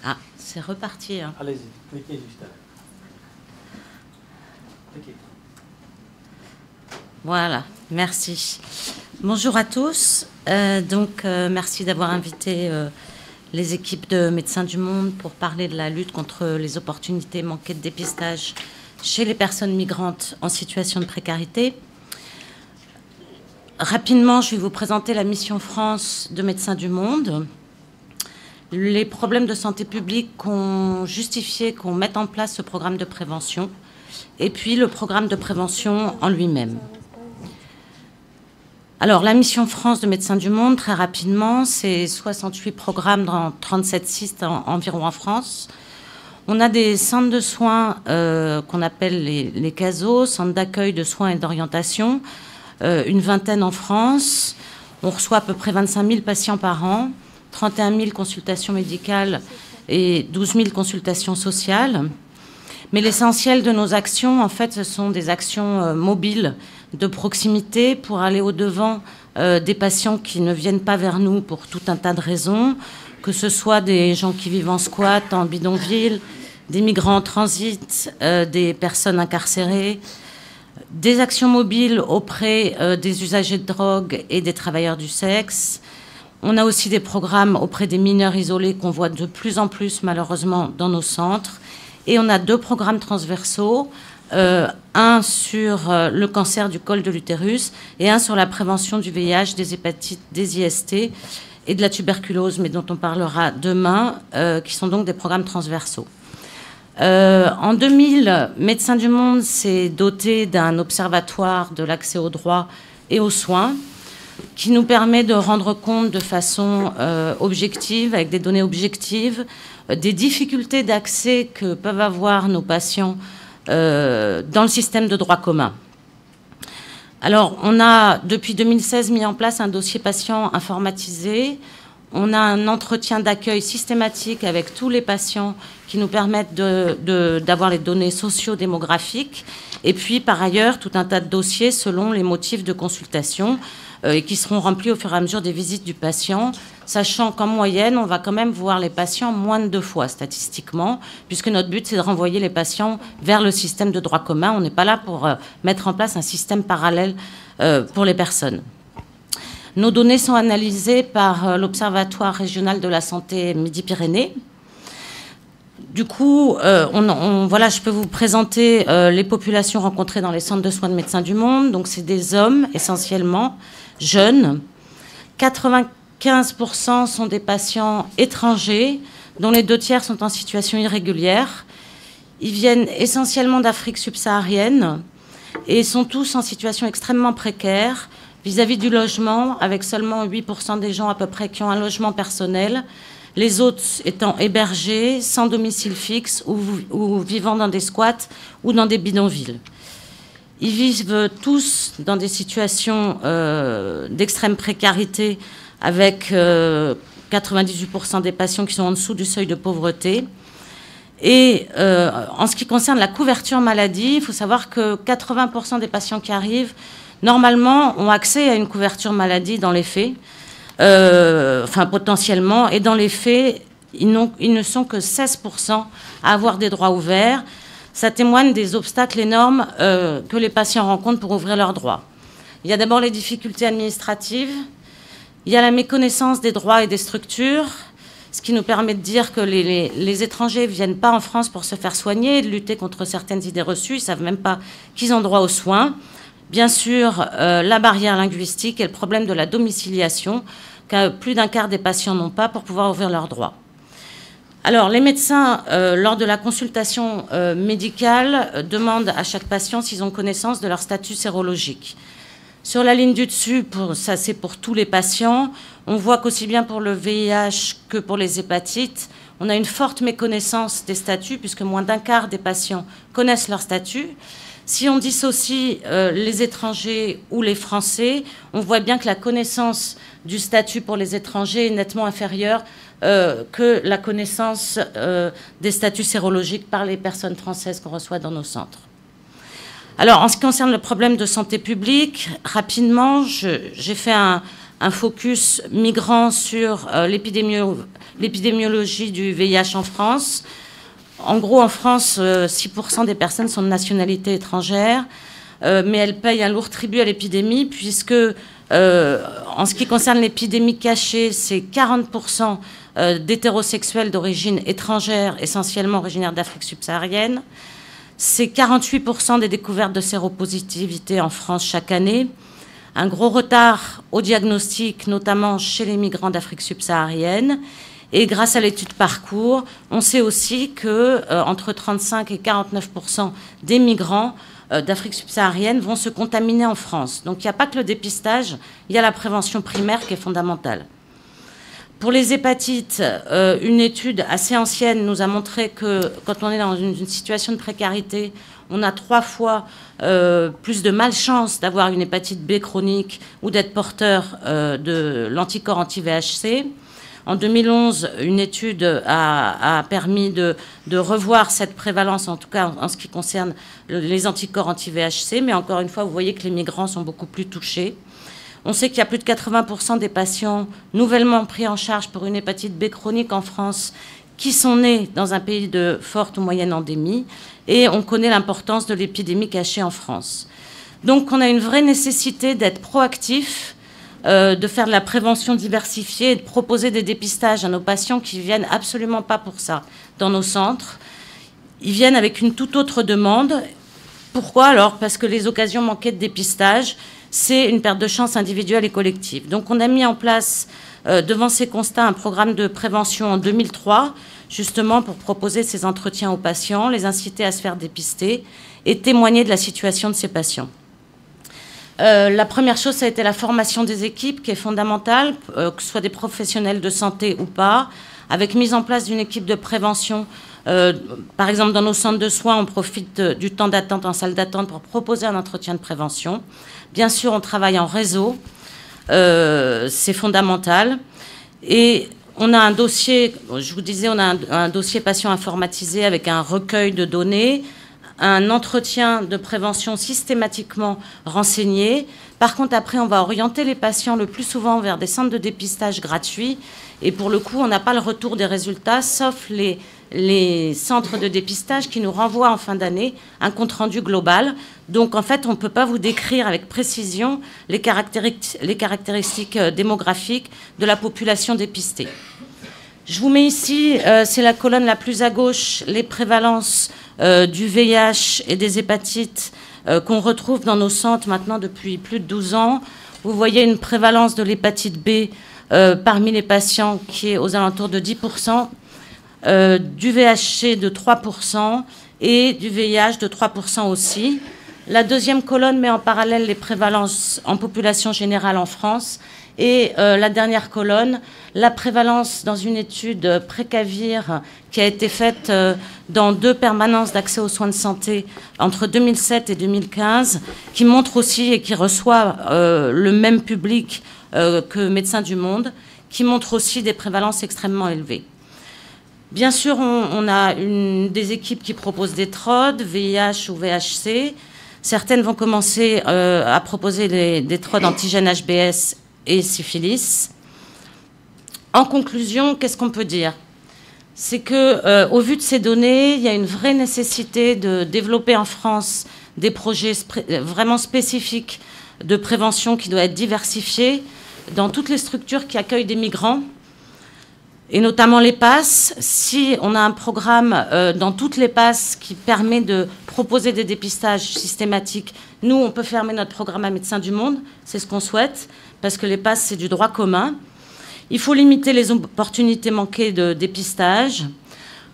Ah, c'est reparti. Hein. Allez-y, cliquez juste là. Cliquez. Voilà, merci. Bonjour à tous. Merci d'avoir invité les équipes de Médecins du Monde pour parler de la lutte contre les opportunités manquées de dépistage chez les personnes migrantes en situation de précarité. Rapidement, je vais vous présenter la mission France de Médecins du Monde. Les problèmes de santé publique ont justifié qu'on mette en place ce programme de prévention et puis le programme de prévention en lui-même. Alors, la mission France de Médecins du Monde, très rapidement, c'est 68 programmes dans 37 sites environ en France. On a des centres de soins qu'on appelle les CASO, centres d'accueil de soins et d'orientation, une vingtaine en France. On reçoit à peu près 25 000 patients par an, 31 000 consultations médicales et 12 000 consultations sociales. Mais l'essentiel de nos actions, en fait, ce sont des actions mobiles de proximité pour aller au-devant des patients qui ne viennent pas vers nous pour tout un tas de raisons, que ce soit des gens qui vivent en squat, en bidonville, des migrants en transit, des personnes incarcérées, des actions mobiles auprès des usagers de drogue et des travailleurs du sexe. On a aussi des programmes auprès des mineurs isolés qu'on voit de plus en plus malheureusement dans nos centres. Et on a 2 programmes transversaux, un sur le cancer du col de l'utérus et un sur la prévention du VIH, des hépatites, des IST et de la tuberculose, mais dont on parlera demain, qui sont donc des programmes transversaux. En 2000, Médecins du Monde s'est doté d'un observatoire de l'accès aux droits et aux soins qui nous permet de rendre compte de façon objective, avec des données objectives, des difficultés d'accès que peuvent avoir nos patients dans le système de droit commun. Alors, on a, depuis 2016, mis en place un dossier patient informatisé. On a un entretien d'accueil systématique avec tous les patients qui nous permettent d'avoir les données socio-démographiques. Et puis, par ailleurs, tout un tas de dossiers selon les motifs de consultation et qui seront remplis au fur et à mesure des visites du patient, sachant qu'en moyenne, on va quand même voir les patients moins de 2 fois statistiquement, puisque notre but, c'est de renvoyer les patients vers le système de droit commun. On n'est pas là pour mettre en place un système parallèle pour les personnes. Nos données sont analysées par l'Observatoire régional de la santé Midi-Pyrénées. Du coup, voilà, je peux vous présenter les populations rencontrées dans les centres de soins de Médecins du Monde. Donc, c'est des hommes essentiellement, jeunes. 95% sont des patients étrangers, dont les 2 tiers sont en situation irrégulière. Ils viennent essentiellement d'Afrique subsaharienne et sont tous en situation extrêmement précaire vis-à-vis du logement, avec seulement 8% des gens à peu près qui ont un logement personnel, les autres étant hébergés, sans domicile fixe ou vivant dans des squats ou dans des bidonvilles. Ils vivent tous dans des situations d'extrême précarité avec 98% des patients qui sont en dessous du seuil de pauvreté. Et en ce qui concerne la couverture maladie, il faut savoir que 80% des patients qui arrivent, normalement, ont accès à une couverture maladie dans les faits, enfin potentiellement, et dans les faits, ils ne sont que 16% à avoir des droits ouverts. Ça témoigne des obstacles énormes que les patients rencontrent pour ouvrir leurs droits. Il y a d'abord les difficultés administratives, il y a la méconnaissance des droits et des structures, ce qui nous permet de dire que les étrangers ne viennent pas en France pour se faire soigner et de lutter contre certaines idées reçues, ils ne savent même pas qu'ils ont droit aux soins. Bien sûr, la barrière linguistique et le problème de la domiciliation, que plus d'un quart des patients n'ont pas pour pouvoir ouvrir leurs droits. Alors, les médecins, lors de la consultation médicale, demandent à chaque patient s'ils ont connaissance de leur statut sérologique. Sur la ligne du dessus, ça c'est pour tous les patients, on voit qu'aussi bien pour le VIH que pour les hépatites, on a une forte méconnaissance des statuts, puisque moins d'un quart des patients connaissent leur statut. Si on dissocie les étrangers ou les Français, on voit bien que la connaissance du statut pour les étrangers est nettement inférieure que la connaissance des statuts sérologiques par les personnes françaises qu'on reçoit dans nos centres. Alors, en ce qui concerne le problème de santé publique, rapidement, j'ai fait un un focus migrant sur l'épidémiologie du VIH en France. En gros, en France, 6% des personnes sont de nationalité étrangère, mais elles payent un lourd tribut à l'épidémie, puisque en ce qui concerne l'épidémie cachée, c'est 40% d'hétérosexuels d'origine étrangère, essentiellement originaires d'Afrique subsaharienne. C'est 48% des découvertes de séropositivité en France chaque année. Un gros retard au diagnostic, notamment chez les migrants d'Afrique subsaharienne. Et grâce à l'étude Parcours, on sait aussi que entre 35 et 49% des migrants d'Afrique subsaharienne vont se contaminer en France. Donc il n'y a pas que le dépistage, il y a la prévention primaire qui est fondamentale. Pour les hépatites, une étude assez ancienne nous a montré que quand on est dans une situation de précarité, on a 3 fois plus de malchance d'avoir une hépatite B chronique ou d'être porteur de l'anticorps anti-VHC. En 2011, une étude a permis de revoir cette prévalence, en tout cas en ce qui concerne les anticorps anti-VHC, mais encore une fois, vous voyez que les migrants sont beaucoup plus touchés. On sait qu'il y a plus de 80% des patients nouvellement pris en charge pour une hépatite B chronique en France qui sont nés dans un pays de forte ou moyenne endémie, et on connaît l'importance de l'épidémie cachée en France. Donc on a une vraie nécessité d'être proactif, de faire de la prévention diversifiée et de proposer des dépistages à nos patients qui ne viennent absolument pas pour ça dans nos centres. Ils viennent avec une toute autre demande. Pourquoi alors? Parce que les occasions manquées de dépistage, c'est une perte de chance individuelle et collective. Donc on a mis en place, devant ces constats, un programme de prévention en 2003, justement pour proposer ces entretiens aux patients, les inciter à se faire dépister et témoigner de la situation de ces patients. La première chose, ça a été la formation des équipes, qui est fondamentale, que ce soit des professionnels de santé ou pas, avec mise en place d'une équipe de prévention. Par exemple, dans nos centres de soins, on profite du temps d'attente en salle d'attente pour proposer un entretien de prévention. Bien sûr, on travaille en réseau, c'est fondamental. Et on a un dossier, je vous disais, on a un dossier patient informatisé avec un recueil de données, un entretien de prévention systématiquement renseigné. Par contre, après, on va orienter les patients le plus souvent vers des centres de dépistage gratuits. Et pour le coup, on n'a pas le retour des résultats, sauf les centres de dépistage qui nous renvoient en fin d'année un compte-rendu global. Donc, en fait, on ne peut pas vous décrire avec précision les caractéristiques démographiques de la population dépistée. Je vous mets ici, c'est la colonne la plus à gauche, les prévalences du VIH et des hépatites qu'on retrouve dans nos centres maintenant depuis plus de 12 ans. Vous voyez une prévalence de l'hépatite B parmi les patients qui est aux alentours de 10%, du VHC de 3% et du VIH de 3% aussi. La deuxième colonne met en parallèle les prévalences en population générale en France. Et la dernière colonne, la prévalence dans une étude Précavir qui a été faite dans 2 permanences d'accès aux soins de santé entre 2007 et 2015, qui montre aussi et qui reçoit le même public que Médecins du Monde, qui montre aussi des prévalences extrêmement élevées. Bien sûr, on a des équipes qui proposent des TROD, VIH ou VHC. Certaines vont commencer à proposer des TROD antigènes HBS et syphilis. En conclusion, qu'est-ce qu'on peut dire? C'est que, au vu de ces données, il y a une vraie nécessité de développer en France des projets vraiment spécifiques de prévention qui doivent être diversifiés dans toutes les structures qui accueillent des migrants, et notamment les PASS. Si on a un programme dans toutes les PASS qui permet de proposer des dépistages systématiques, nous, on peut fermer notre programme à Médecins du Monde, c'est ce qu'on souhaite, parce que les PASS, c'est du droit commun. Il faut limiter les opportunités manquées de dépistage,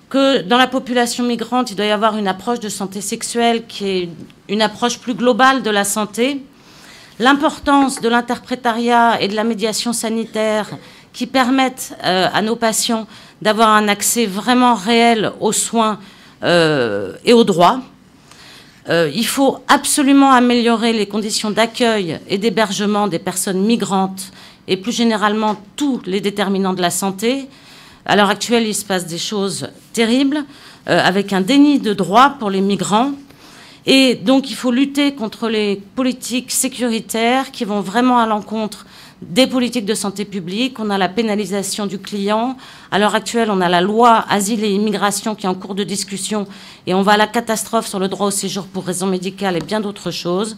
que dans la population migrante, il doit y avoir une approche de santé sexuelle qui est une approche plus globale de la santé, l'importance de l'interprétariat et de la médiation sanitaire qui permettent à nos patients d'avoir un accès vraiment réel aux soins et aux droits. Il faut absolument améliorer les conditions d'accueil et d'hébergement des personnes migrantes et plus généralement tous les déterminants de la santé. À l'heure actuelle, il se passe des choses terribles avec un déni de droits pour les migrants. Et donc, il faut lutter contre les politiques sécuritaires qui vont vraiment à l'encontre des politiques de santé publique, on a la pénalisation du client. À l'heure actuelle, on a la loi Asile et Immigration qui est en cours de discussion et on va à la catastrophe sur le droit au séjour pour raison médicale et bien d'autres choses.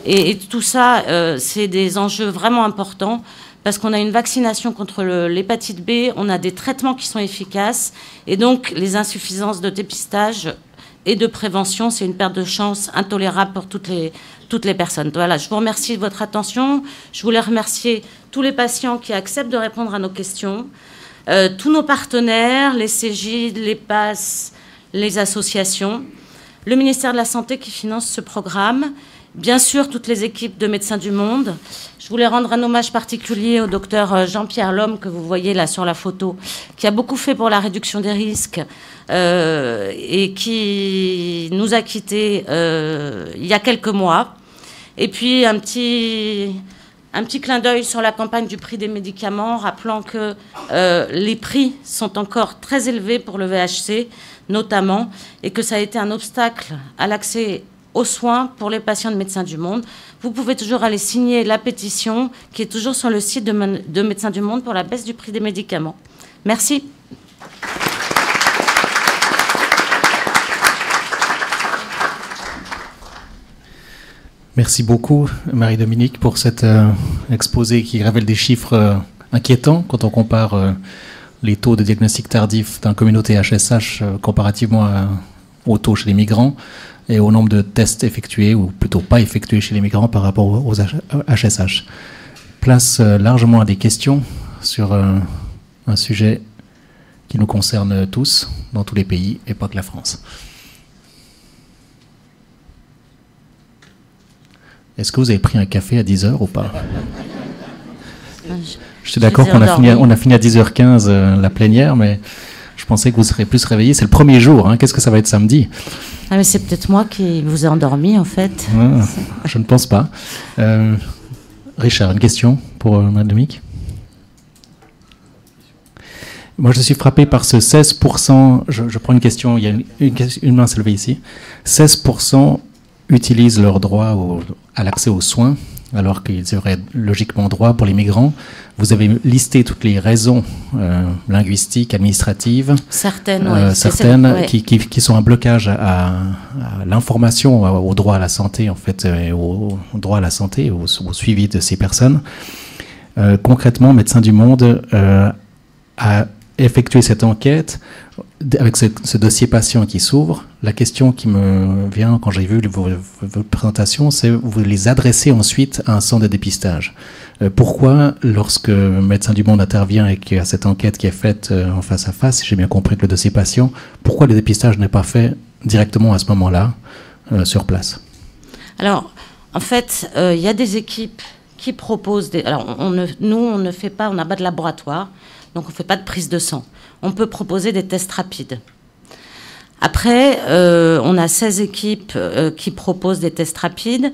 Et tout ça, c'est des enjeux vraiment importants parce qu'on a une vaccination contre l'hépatite B, on a des traitements qui sont efficaces et donc les insuffisances de dépistage et de prévention, c'est une perte de chance intolérable pour toutes les personnes. Voilà, je vous remercie de votre attention. Je voulais remercier tous les patients qui acceptent de répondre à nos questions, tous nos partenaires, les CGID, les PASS, les associations, le ministère de la Santé qui finance ce programme, bien sûr toutes les équipes de Médecins du Monde. Je voulais rendre un hommage particulier au docteur Jean-Pierre Lhomme, que vous voyez là sur la photo, qui a beaucoup fait pour la réduction des risques et qui nous a quittés il y a quelques mois. Et puis un petit clin d'œil sur la campagne du prix des médicaments, rappelant que les prix sont encore très élevés pour le VHC, notamment, et que ça a été un obstacle à l'accès aux soins pour les patients de Médecins du Monde. Vous pouvez toujours aller signer la pétition qui est toujours sur le site de Médecins du Monde pour la baisse du prix des médicaments. Merci. Merci beaucoup, Marie-Dominique, pour cet exposé qui révèle des chiffres inquiétants quand on compare les taux de diagnostic tardif d'un communauté HSH comparativement aux taux chez les migrants et au nombre de tests effectués, ou plutôt pas effectués chez les migrants par rapport aux HSH. Place largement à des questions sur un sujet qui nous concerne tous, dans tous les pays, et pas que la France. Est-ce que vous avez pris un café à 10h ou pas? Je suis d'accord qu'on a fini à 10h15 la plénière, mais je pensais que vous serez plus réveillés. C'est le premier jour, hein. Qu'est-ce que ça va être samedi? Ah, mais c'est peut-être moi qui vous ai endormi, en fait. Ah, je ne pense pas. Richard, une question pour Marie-Dominique? Moi, je suis frappé par ce 16%. Je prends une question. Il y a une main s'est levée ici. 16% utilisent leur droit à l'accès aux soins, alors qu'ils auraient logiquement droit pour les migrants. Vous avez listé toutes les raisons linguistiques, administratives, certaines ouais. qui sont un blocage à l'information, au droit à la santé, en fait, et au droit à la santé, au suivi de ces personnes. Concrètement, Médecins du Monde a effectué cette enquête avec ce dossier patient qui s'ouvre. La question qui me vient quand j'ai vu votre présentation, c'est vous les adressez ensuite à un centre de dépistage. Pourquoi, lorsque Médecins du Monde intervient et qu'il y a cette enquête qui est faite en face à face, si j'ai bien compris que le dossier patient, pourquoi le dépistage n'est pas fait directement à ce moment-là, sur place? Alors, en fait, il y a des équipes qui proposent des... Alors, nous, on ne fait pas, on n'a pas de laboratoire, donc on ne fait pas de prise de sang. On peut proposer des tests rapides. Après, on a 16 équipes qui proposent des tests rapides.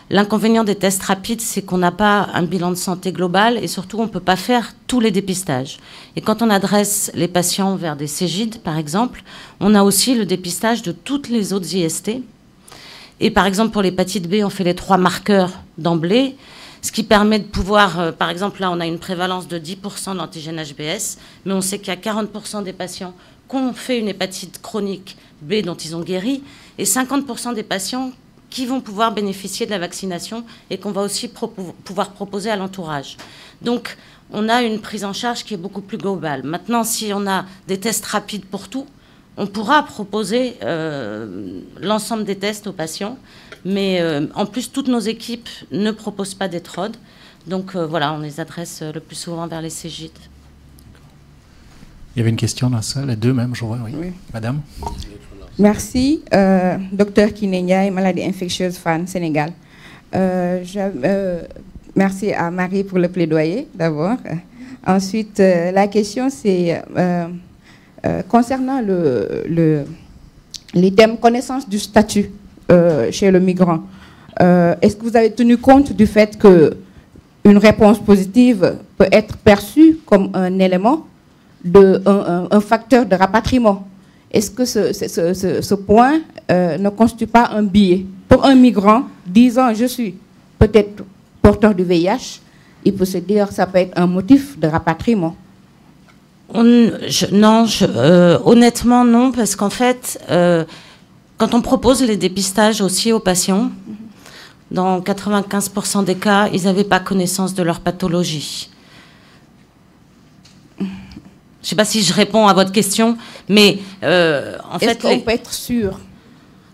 L'inconvénient des tests rapides, c'est qu'on n'a pas un bilan de santé global et surtout, on ne peut pas faire tous les dépistages. Et quand on adresse les patients vers des CGID, par exemple, on a aussi le dépistage de toutes les autres IST. Et par exemple, pour l'hépatite B, on fait les 3 marqueurs d'emblée, ce qui permet de pouvoir, par exemple, là, on a une prévalence de 10% d'antigène HBS, mais on sait qu'il y a 40% des patients qui ont fait une hépatite chronique B dont ils ont guéri, et 50% des patients qui vont pouvoir bénéficier de la vaccination et qu'on va aussi pouvoir proposer à l'entourage. Donc, on a une prise en charge qui est beaucoup plus globale. Maintenant, si on a des tests rapides pour tout, on pourra proposer l'ensemble des tests aux patients. Mais en plus, toutes nos équipes ne proposent pas des TROD. Donc voilà, on les adresse le plus souvent vers les CGID. Il y avait une question dans la salle, les deux même, je vois, oui. Oui. Madame. Merci. Docteur Kinenya, maladie infectieuse FAN, Sénégal. Merci à Marie pour le plaidoyer, d'abord. Ensuite, la question, c'est concernant les thèmes connaissance du statut chez le migrant. Est-ce que vous avez tenu compte du fait qu'une réponse positive peut être perçue comme un élément, un facteur de rapatriement? Est-ce que ce point ne constitue pas un biais pour un migrant disant je suis peut-être porteur du VIH, il peut se dire que ça peut être un motif de rapatriement. Honnêtement, non, parce qu'en fait, quand on propose les dépistages aussi aux patients, dans 95% des cas, ils n'avaient pas connaissance de leur pathologie. Je ne sais pas si je réponds à votre question, mais en fait... Est-ce qu'on peut être sûr?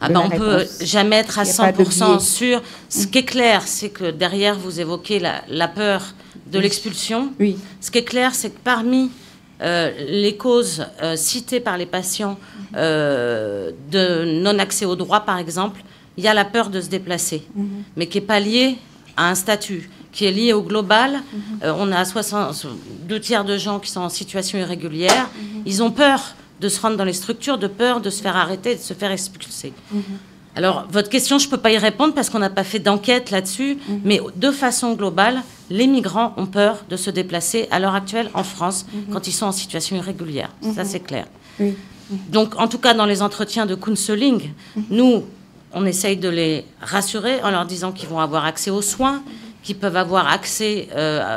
On ne peut jamais être à 100% sûr. Ce qui est clair, c'est que derrière, vous évoquez la peur de l'expulsion. Oui. Ce qui est clair, c'est que parmi les causes citées par les patients de non-accès au droit, par exemple, il y a la peur de se déplacer, mais qui n'est pas liée à un statut, qui est liée au global. On a 2/3 de gens qui sont en situation irrégulière. Ils ont peur de se rendre dans les structures, de peur de se faire arrêter, de se faire expulser. Alors, votre question, je ne peux pas y répondre parce qu'on n'a pas fait d'enquête là-dessus, mais de façon globale, les migrants ont peur de se déplacer à l'heure actuelle en France quand ils sont en situation irrégulière. Ça, c'est clair. Oui. Donc, en tout cas, dans les entretiens de counseling, nous, on essaye de les rassurer en leur disant qu'ils vont avoir accès aux soins, qu'ils peuvent avoir accès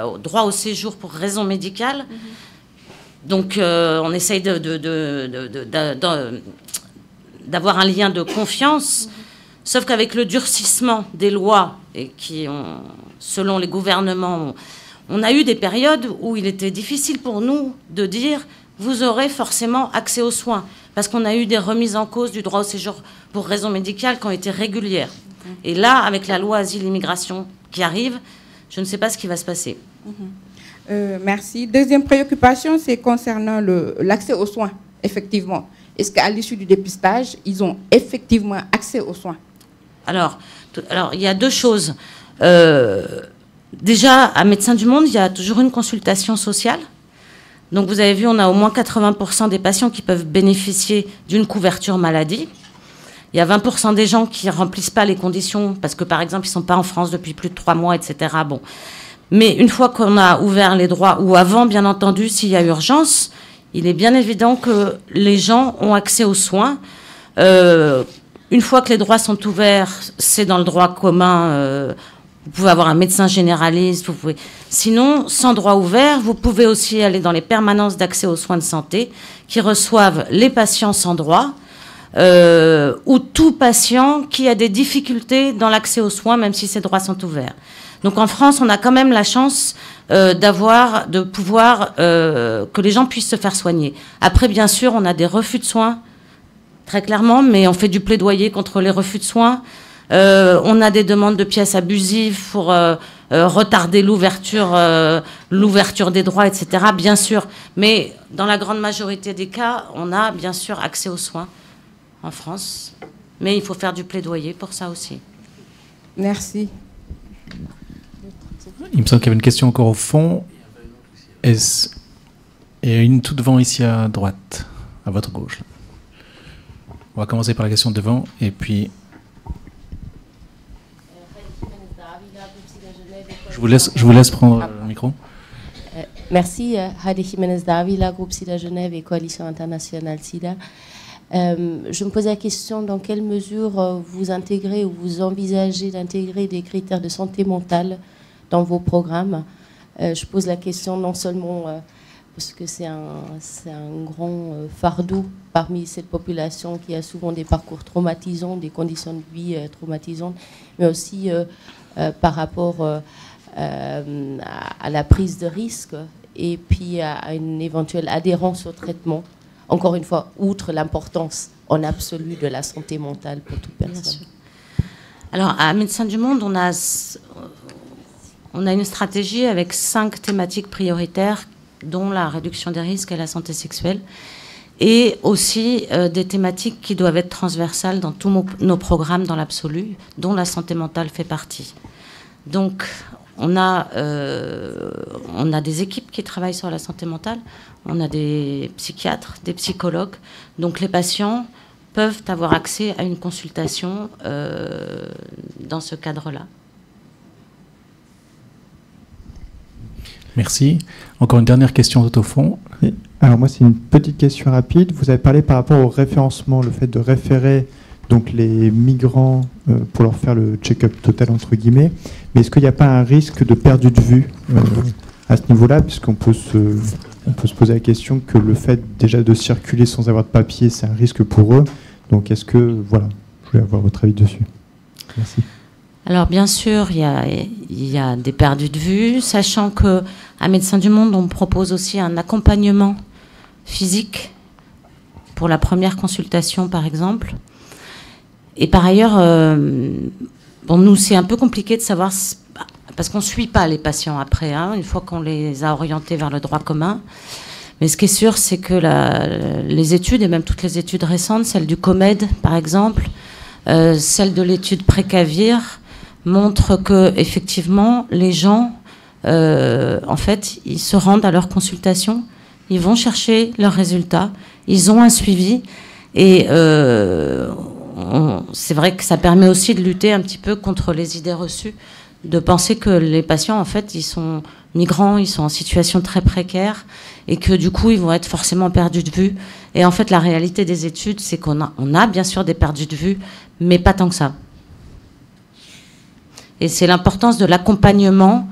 au droit au séjour pour raison médicale. Donc, on essaye d'avoir un lien de confiance, sauf qu'avec le durcissement des lois, et qui ont, selon les gouvernements, on a eu des périodes où il était difficile pour nous de dire « vous aurez forcément accès aux soins », parce qu'on a eu des remises en cause du droit au séjour pour raison médicale qui ont été régulières. Et là, avec la loi Asile-Immigration qui arrive, je ne sais pas ce qui va se passer. Merci. Deuxième préoccupation, c'est concernant l'accès aux soins, effectivement. Est-ce qu'à l'issue du dépistage, ils ont effectivement accès aux soins? Alors, il y a deux choses. Déjà, à Médecins du Monde, il y a toujours une consultation sociale. Donc, vous avez vu, on a au moins 80% des patients qui peuvent bénéficier d'une couverture maladie. Il y a 20% des gens qui ne remplissent pas les conditions parce que, par exemple, ils ne sont pas en France depuis plus de 3 mois, etc. Bon. Mais une fois qu'on a ouvert les droits, ou avant, bien entendu, s'il y a urgence, il est bien évident que les gens ont accès aux soins. Une fois que les droits sont ouverts, c'est dans le droit commun. Vous pouvez avoir un médecin généraliste. Sinon, sans droit ouvert, vous pouvez aussi aller dans les permanences d'accès aux soins de santé qui reçoivent les patients sans droit ou tout patient qui a des difficultés dans l'accès aux soins, même si ces droits sont ouverts. Donc en France, on a quand même la chance de pouvoir que les gens puissent se faire soigner. Après, bien sûr, on a des refus de soins, très clairement, mais on fait du plaidoyer contre les refus de soins. On a des demandes de pièces abusives pour retarder l'ouverture des droits, etc., bien sûr. Mais dans la grande majorité des cas, on a bien sûr accès aux soins en France. Mais il faut faire du plaidoyer pour ça aussi. Merci. Il me semble qu'il y avait une question encore au fond. Et une tout devant ici à droite, à votre gauche. On va commencer par la question devant et puis... Je vous laisse prendre le micro. Merci. Heidi Jiménez Davila, groupe SIDA Genève et Coalition internationale SIDA. Je me posais la question, dans quelle mesure vous intégrez ou vous envisagez d'intégrer des critères de santé mentale dans vos programmes. Je pose la question non seulement parce que c'est un grand fardeau parmi cette population qui a souvent des parcours traumatisants, des conditions de vie traumatisantes, mais aussi par rapport à la prise de risque et puis à une éventuelle adhérence au traitement. Encore une fois, outre l'importance en absolu de la santé mentale pour toute personne. Alors, à Médecins du Monde, on a une stratégie avec 5 thématiques prioritaires, dont la réduction des risques et la santé sexuelle, et aussi des thématiques qui doivent être transversales dans tous nos programmes dans l'absolu, dont la santé mentale fait partie. Donc, on a des équipes qui travaillent sur la santé mentale, on a des psychiatres, des psychologues, donc les patients peuvent avoir accès à une consultation dans ce cadre-là. Merci. Encore une dernière question tout au fond. Alors moi, c'est une petite question rapide. Vous avez parlé par rapport au référencement, le fait de référer donc les migrants pour leur faire le check-up total entre guillemets. Mais est-ce qu'il n'y a pas un risque de perte de vue à ce niveau-là, puisqu'on peut se poser la question que le fait déjà de circuler sans avoir de papier, c'est un risque pour eux. Donc est-ce que, voilà, je voulais avoir votre avis dessus. Merci. Alors bien sûr, il y a des perdus de vue, sachant qu'à Médecins du Monde, on propose aussi un accompagnement physique pour la première consultation, par exemple. Et par ailleurs, bon, nous, c'est un peu compliqué de savoir, parce qu'on ne suit pas les patients après, hein, une fois qu'on les a orientés vers le droit commun. Mais ce qui est sûr, c'est que les études, et même toutes les études récentes, celle du COMED, par exemple, celle de l'étude Précavir, montrent que effectivement, les gens, en fait, ils se rendent à leur consultation, ils vont chercher leurs résultats, ils ont un suivi, et c'est vrai que ça permet aussi de lutter un petit peu contre les idées reçues, de penser que les patients, en fait, ils sont migrants, ils sont en situation très précaire, et que du coup, ils vont être forcément perdus de vue. Et en fait, la réalité des études, c'est qu'on a bien sûr des perdus de vue, mais pas tant que ça. Et c'est l'importance de l'accompagnement.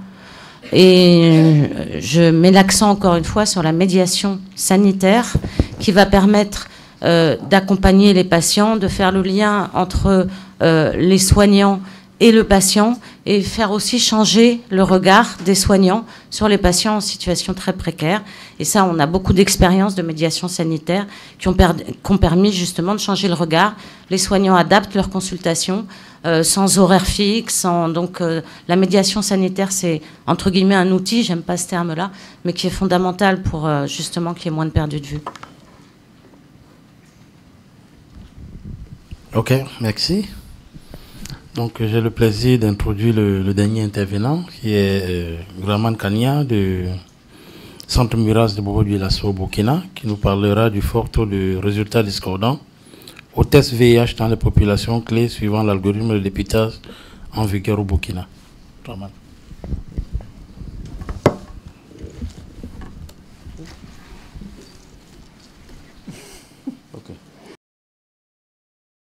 Et je mets l'accent encore une fois sur la médiation sanitaire qui va permettre d'accompagner les patients, de faire le lien entre les soignants et le patient, et faire aussi changer le regard des soignants sur les patients en situation très précaire. Et ça, on a beaucoup d'expériences de médiation sanitaire qui ont permis justement de changer le regard. Les soignants adaptent leurs consultations sans horaire fixe. Donc la médiation sanitaire, c'est entre guillemets un outil, j'aime pas ce terme-là, mais qui est fondamental pour justement qu'il y ait moins de perdus de vue. Ok, merci. Donc j'ai le plaisir d'introduire le dernier intervenant, qui est Graman Kania de Centre Miras de Bobo Dioulasso au Burkina, qui nous parlera du fort taux de résultats discordants au test VIH dans les populations clés suivant l'algorithme de dépistage en vigueur au Burkina. Graman.